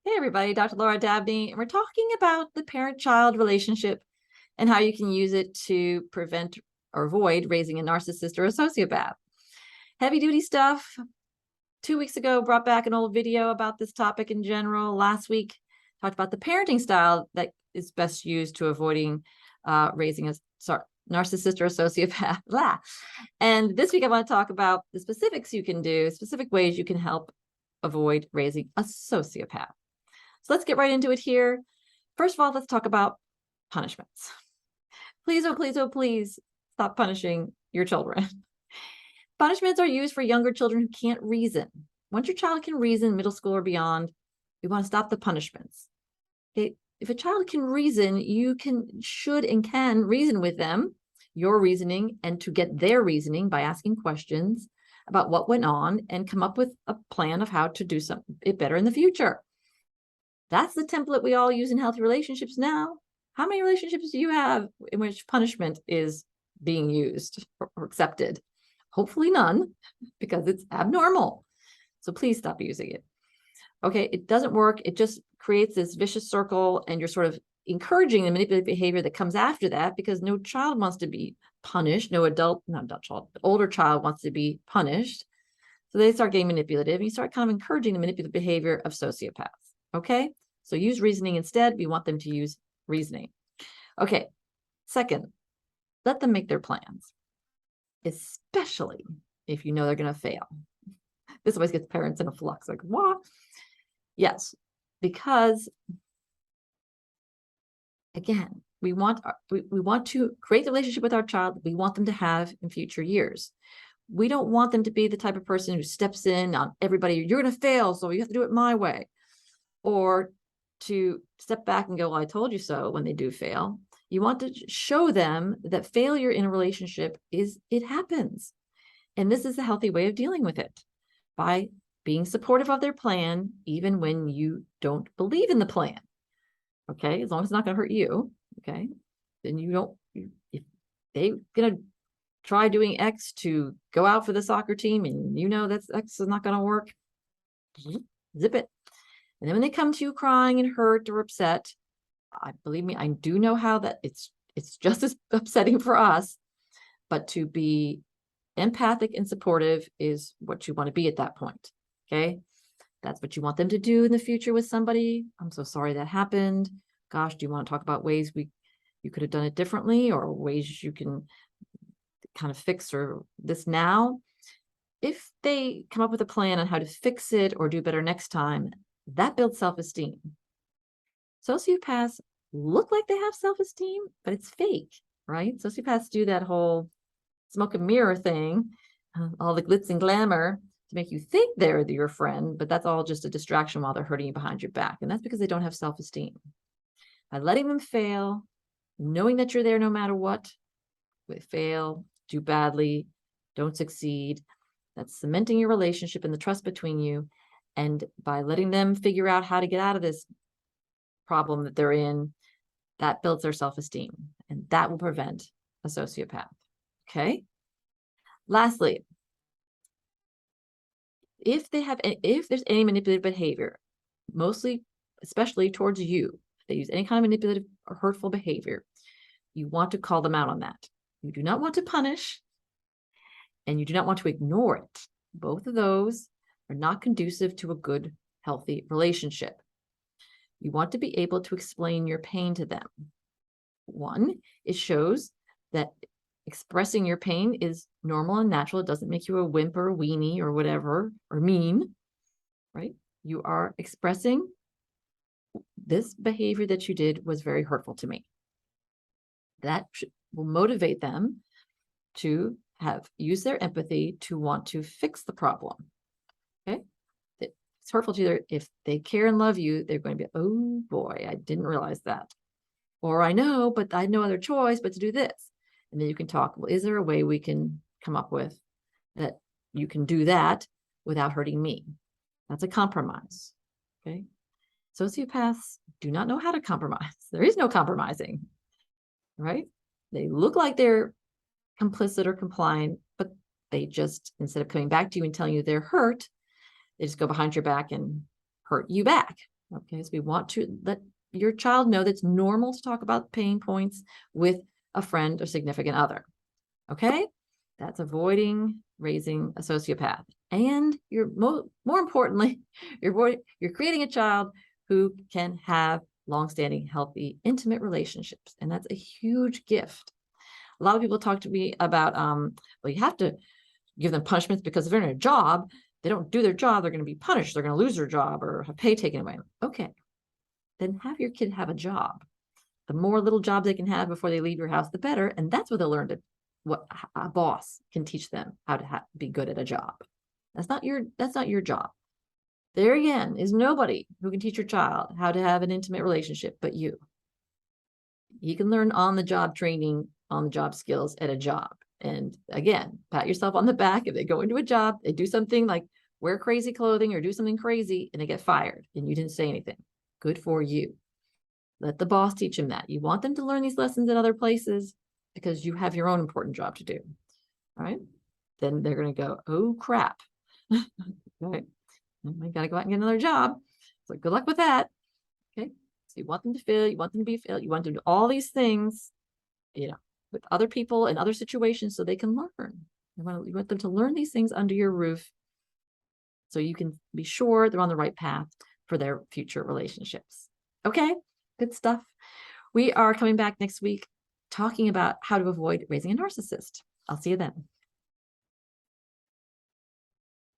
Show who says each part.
Speaker 1: Hey everybody, Dr. Laura Dabney, and we're talking about the parent-child relationship and how you can use it to prevent or avoid raising a narcissist or a sociopath. Heavy duty stuff. 2 weeks ago, brought back an old video about this topic in general. Last week, talked about the parenting style that is best used to avoiding raising a narcissist or a sociopath. Blah. And this week, I want to talk about the specifics you can do, specific ways you can help avoid raising a sociopath. So let's get right into it here. First of all, let's talk about punishments. Please, oh, please, oh, please stop punishing your children. Punishments are used for younger children who can't reason. Once your child can reason, middle school or beyond, we want to stop the punishments. Okay? If a child can reason, you should and can reason with them, your reasoning, and to get their reasoning by asking questions about what went on and come up with a plan of how to do it better in the future. That's the template we all use in healthy relationships now. How many relationships do you have in which punishment is being used or accepted? Hopefully none, because it's abnormal. So please stop using it. Okay, it doesn't work. It just creates this vicious circle, and you're sort of encouraging the manipulative behavior that comes after that, because no child wants to be punished. No adult, not adult child, but older child wants to be punished. So they start getting manipulative, and you start kind of encouraging the manipulative behavior of sociopaths. Okay, so use reasoning instead. We want them to use reasoning. Okay, second, let them make their plans, especially if you know they're going to fail. This always gets parents in a flux, like, what? Yes, because again, we want to create the relationship with our child we want them to have in future years. We don't want them to be the type of person who steps in on everybody. You're going to fail, so you have to do it my way. Or to step back and go, well, I told you so, when they do fail. You want to show them that failure in a relationship it happens. And this is a healthy way of dealing with it, by being supportive of their plan, even when you don't believe in the plan. Okay, as long as it's not going to hurt you. Okay, then if they're going to try doing X to go out for the soccer team, and you know that's X is not going to work, zip it. And then when they come to you crying and hurt or upset, believe me, I do know how that it's just as upsetting for us, but to be empathic and supportive is what you want to be at that point. Okay, that's what you want them to do in the future with somebody. I'm so sorry that happened. Gosh, do you want to talk about ways you could have done it differently, or ways you can kind of fix this now? If they come up with a plan on how to fix it or do better next time, that builds self-esteem. Sociopaths look like they have self-esteem, but it's fake, right? Sociopaths do that whole smoke and mirror thing, all the glitz and glamour to make you think they're your friend, but that's all just a distraction while they're hurting you behind your back. And that's because they don't have self-esteem. By letting them fail, knowing that you're there no matter what, they fail, do badly, don't succeed, that's cementing your relationship and the trust between you. And by letting them figure out how to get out of this problem that they're in, that builds their self-esteem, and that will prevent a sociopath. Okay. Lastly, if there's any manipulative behavior, especially towards you, if they use any kind of manipulative or hurtful behavior, you want to call them out on that. You do not want to punish, and you do not want to ignore it. Both of those are not conducive to a good, healthy relationship. You want to be able to explain your pain to them. One, it shows that expressing your pain is normal and natural. It doesn't make you a wimp or a weenie or whatever, or mean, right? You are expressing, this behavior that you did was very hurtful to me. That will motivate them to use their empathy to want to fix the problem. Okay, it's hurtful to you. If they care and love you, they're going to be, oh boy, I didn't realize that. Or I know, but I had no other choice but to do this. And then you can talk, well, is there a way we can come up with that you can do that without hurting me? That's a compromise. Okay. Sociopaths do not know how to compromise. There is no compromising, right? They look like they're complicit or compliant, but they just, instead of coming back to you and telling you they're hurt, they just go behind your back and hurt you back. Okay, so we want to let your child know that it's normal to talk about pain points with a friend or significant other. Okay, that's avoiding raising a sociopath. And you're more importantly, you're creating a child who can have long-standing, healthy, intimate relationships, and that's a huge gift. A lot of people talk to me about, well, you have to give them punishments because if they're in a job, they don't do their job, they're going to be punished, they're going to lose their job or have pay taken away. Okay, then have your kid have a job. The more little jobs they can have before they leave your house, the better. And that's what they'll learn to what a boss can teach them how to be good at a job. That's not your job. There again is nobody who can teach your child how to have an intimate relationship but you. You can learn on the job training, on the job skills at a job. And again, pat yourself on the back if they go into a job, they do something like wear crazy clothing or do something crazy and they get fired and you didn't say anything. Good for you. Let the boss teach them that. You want them to learn these lessons in other places because you have your own important job to do. All right. Then they're going to go, oh, crap. Right. I got to go out and get another job. So good luck with that. Okay. So you want them to feel, you want them to be filled, you want them to do all these things, with other people and other situations so they can learn. You want them to learn these things under your roof so you can be sure they're on the right path for their future relationships. Okay. Good stuff. We are coming back next week talking about how to avoid raising a narcissist. I'll see you then.